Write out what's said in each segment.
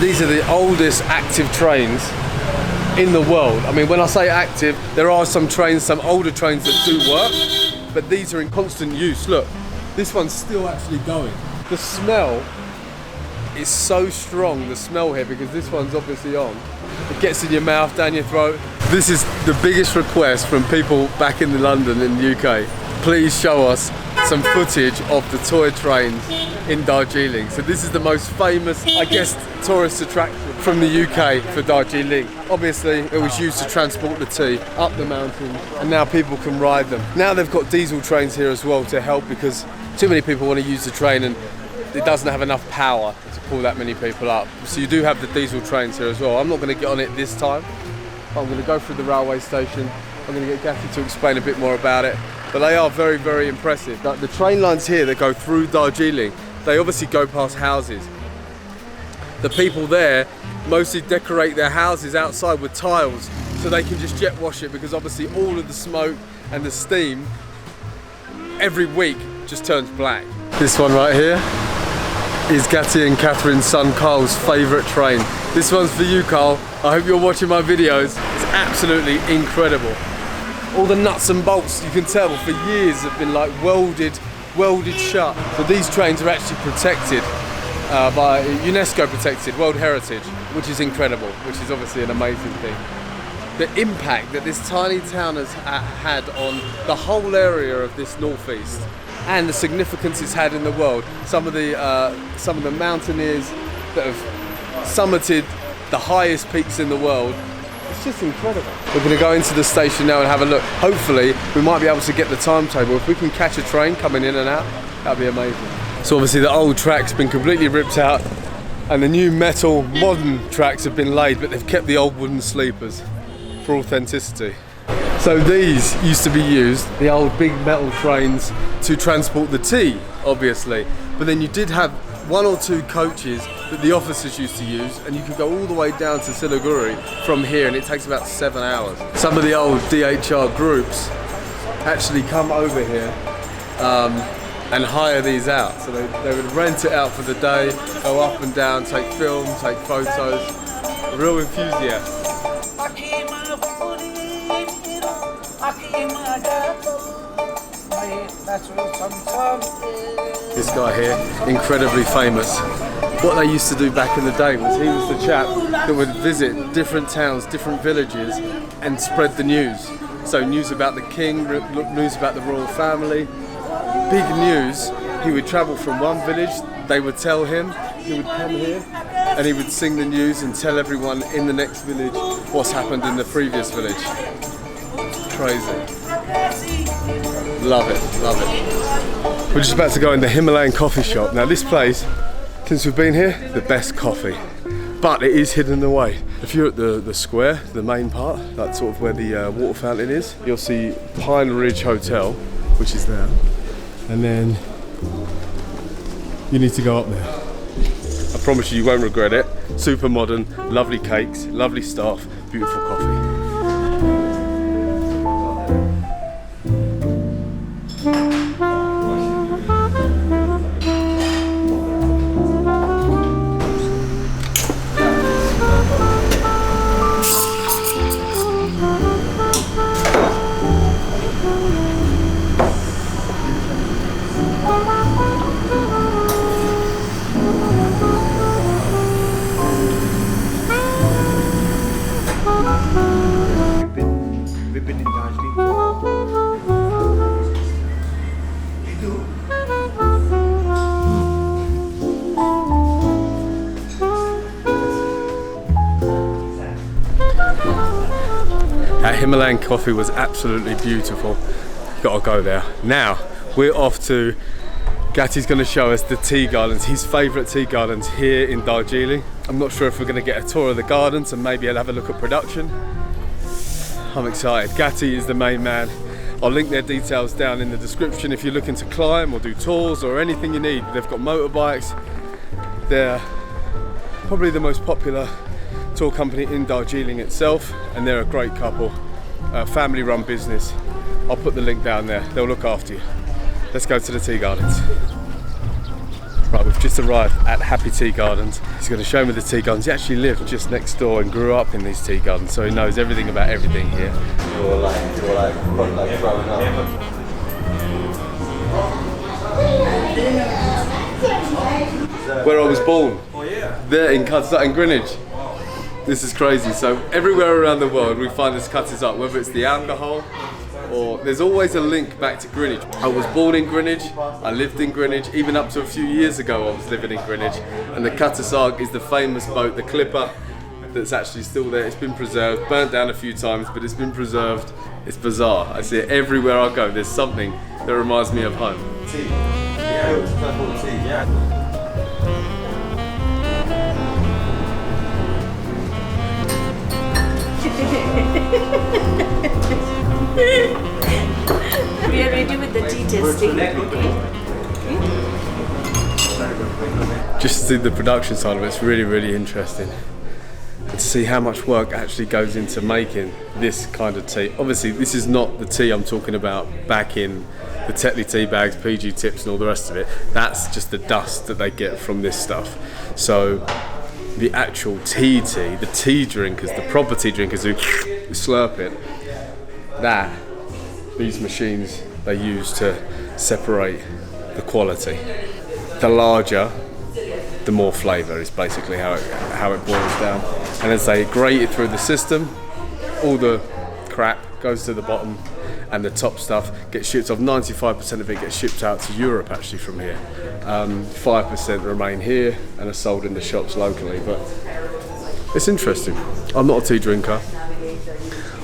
these are the oldest active trains in the world. I mean, when I say active, there are some trains, some older trains that do work, but these are in constant use. Look, this one's still actually going. The smell is so strong, the smell here, because this one's obviously on. It gets in your mouth, down your throat. This is the biggest request from people back in London in the UK. Please show us some footage of the toy trains in Darjeeling. So this is the most famous, I guess, tourist attraction from the UK for Darjeeling. Obviously, it was used to transport the tea up the mountains, and now people can ride them. Now they've got diesel trains here as well to help, because too many people want to use the train and it doesn't have enough power to pull that many people up. So you do have the diesel trains here as well. I'm not going to get on it this time. I'm going to go through the railway station. I'm going to get Gatty to explain a bit more about it. But they are very, very impressive. The train lines here that go through Darjeeling, they obviously go past houses. The people there mostly decorate their houses outside with tiles so they can just jet wash it, because obviously all of the smoke and the steam every week just turns black. This one right here is Gatty and Catherine's son Carl's favourite train. This one's for you, Carl. I hope you're watching my videos. It's absolutely incredible. All the nuts and bolts, you can tell, for years have been like welded shut. So these trains are actually protected by UNESCO protected, World Heritage, which is incredible, which is obviously an amazing thing. The impact that this tiny town has had on the whole area of this northeast, and the significance it's had in the world. Some of the mountaineers that have summited the highest peaks in the world. It's just incredible. We're going to go into the station now and have a look. Hopefully, we might be able to get the timetable. If we can catch a train coming in and out, that'd be amazing. So obviously the old track's been completely ripped out and the new metal modern tracks have been laid, but they've kept the old wooden sleepers for authenticity. So these used to be used, the old big metal trains, to transport the tea, obviously. But then you did have one or two coaches that the officers used to use, and you could go all the way down to Siliguri from here, and it takes about 7 hours. Some of the old DHR groups actually come over here and hire these out. So they would rent it out for the day, go up and down, take film, take photos. Real enthusiasts. This guy here, incredibly famous. What they used to do back in the day was he was the chap that would visit different towns, different villages, and spread the news. So news about the king, news about the royal family, big news. He would travel from one village, they would tell him, he would come here, and he would sing the news and tell everyone in the next village what's happened in the previous village. Crazy. Love it, love it. We're just about to go in the Himalayan coffee shop. Now this place, since we've been here, the best coffee. But it is hidden away. If you're at the square, the main part, that's sort of where the water fountain is, you'll see Pine Ridge Hotel, which is there. And then you need to go up there. I promise you, you won't regret it. Super modern, lovely cakes, lovely staff, beautiful coffee. We've been in Darjeeling for That Himalayan coffee was absolutely beautiful. Gotta go there. Now, we're off to, Gatty's gonna show us the tea gardens, his favourite tea gardens here in Darjeeling. I'm not sure if we're gonna get a tour of the gardens and maybe I'll have a look at production. I'm excited. Gatty is the main man. I'll link their details down in the description if you're looking to climb or do tours or anything you need. They've got motorbikes. They're probably the most popular tour company in Darjeeling itself, and they're a great couple, family run business. I'll put the link down there, they'll look after you. Let's go to the tea gardens. Right, we've just arrived at Happy Tea Gardens. He's going to show me the tea gardens. He actually lived just next door and grew up in these tea gardens, so he knows everything about everything here. You're like growing up. Where I was born. Oh yeah. There in Cutters in Greenwich. This is crazy. So everywhere around the world we find this Cutters up, whether it's the alcohol or there's always a link back to Greenwich. I was born in Greenwich, I lived in Greenwich, even up to a few years ago I was living in Greenwich, and the Cutters is the famous boat, the clipper, that's actually still there. It's been preserved, burnt down a few times, but it's been preserved. It's bizarre. I see it everywhere I go. There's something that reminds me of home. Tea. Yeah, it's purple tea, yeah. We are ready with the tea testing. Just to see the production side of it, it's really, really interesting. And to see how much work actually goes into making this kind of tea. Obviously, this is not the tea I'm talking about back in the Tetley tea bags, PG tips and all the rest of it. That's just the dust that they get from this stuff. So the actual tea, the tea drinkers, the proper tea drinkers who slurp it, these machines they use to separate the quality. The larger, the more flavour is basically how it boils down. And as they grate it through the system, all the crap goes to the bottom and the top stuff gets shipped off. 95% of it gets shipped out to Europe actually from here. 5% remain here and are sold in the shops locally, but it's interesting. I'm not a tea drinker.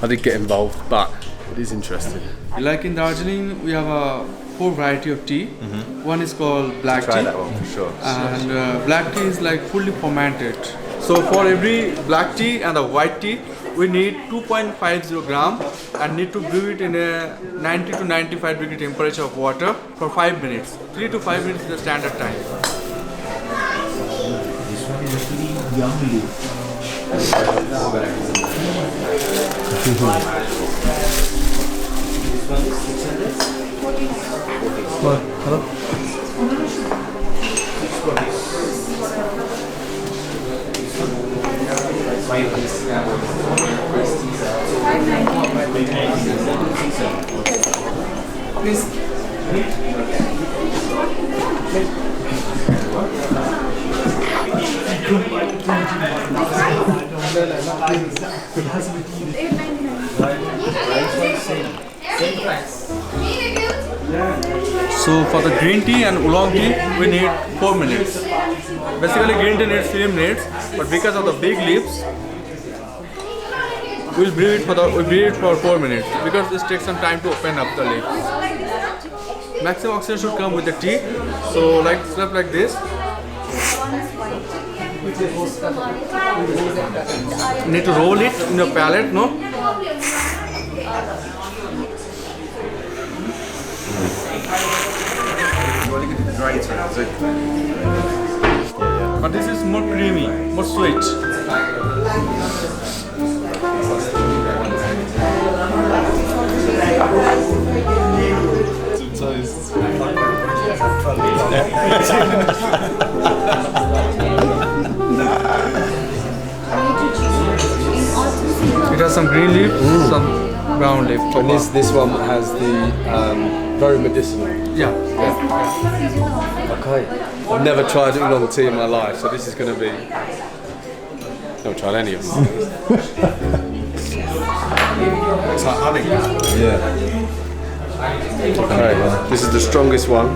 I did get involved, but it is interesting. Like in Darjeeling, we have a 4 variety of tea. One is called black tea. Try that one for sure. And black tea is like fully fermented. So for every black tea and a white tea, we need 2.50 gram and need to brew it in a 90 to 95 degree temperature of water for 5 minutes. 3 to 5 minutes is the standard time. This one is actually young leaf. This one is 600. Hello? So for the green tea and oolong tea, we need 4 minutes. Basically green tea needs 3 minutes, but because of the big leaves, we'll brew it for 4 minutes because this takes some time to open up the leaves. Maximum oxygen should come with the tea. So like stuff like this. You need to roll it in your palette, no? But this is more creamy, more sweet. It has some green leaf, some brown leaf. And this one has the very medicinal. Yeah. Okay. I've never tried oolong tea in my life, so this is going to be. Never tried any of them. It's like honey. Yeah. Okay. This is the strongest one.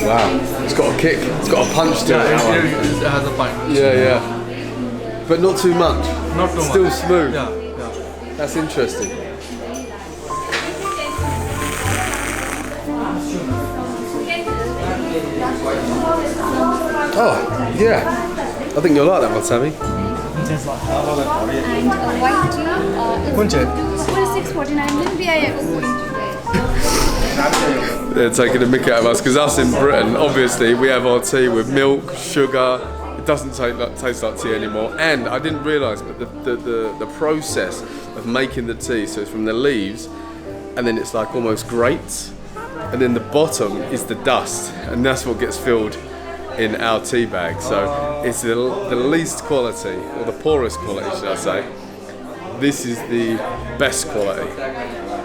Wow, it's got a kick, it's got a punch to it. It has a punch. Yeah. But not too much. Not too much. Still smooth. Yeah. That's interesting. Oh, yeah. I think you'll like that one, Sammy. And white tea, it's 46.49. We are going They're taking a mick out of us because us in Britain, obviously, we have our tea with milk, sugar. It It doesn't taste like tea anymore. And I didn't realise, but the process of making the tea, so it's from the leaves, and then it's like almost grates, and then the bottom is the dust, and that's what gets filled in our tea bag. So it's the least quality, or the poorest quality, should I say. This is the best quality.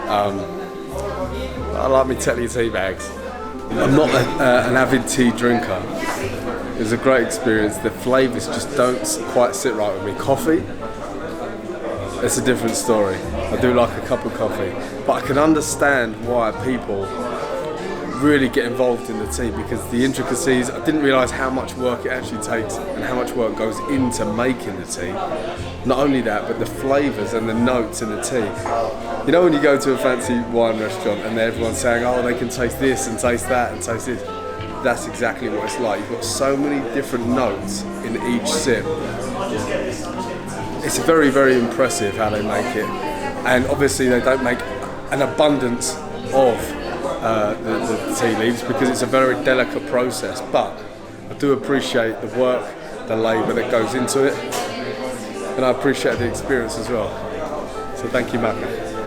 I like me Tetley tea bags. I'm not an avid tea drinker. It was a great experience. The flavours just don't quite sit right with me. Coffee, it's a different story. I do like a cup of coffee, but I can understand why people really get involved in the tea, because the intricacies, I didn't realise how much work it actually takes and how much work goes into making the tea. Not only that, but the flavours and the notes in the tea. You know when you go to a fancy wine restaurant and everyone's saying, oh, they can taste this and taste that and taste this. That's exactly what it's like. You've got so many different notes in each sip. It's very, very impressive how they make it. And obviously they don't make an abundance of the tea leaves, because it's a very delicate process, but I do appreciate the work, the labour that goes into it, and I appreciate the experience as well. So thank you, Maka.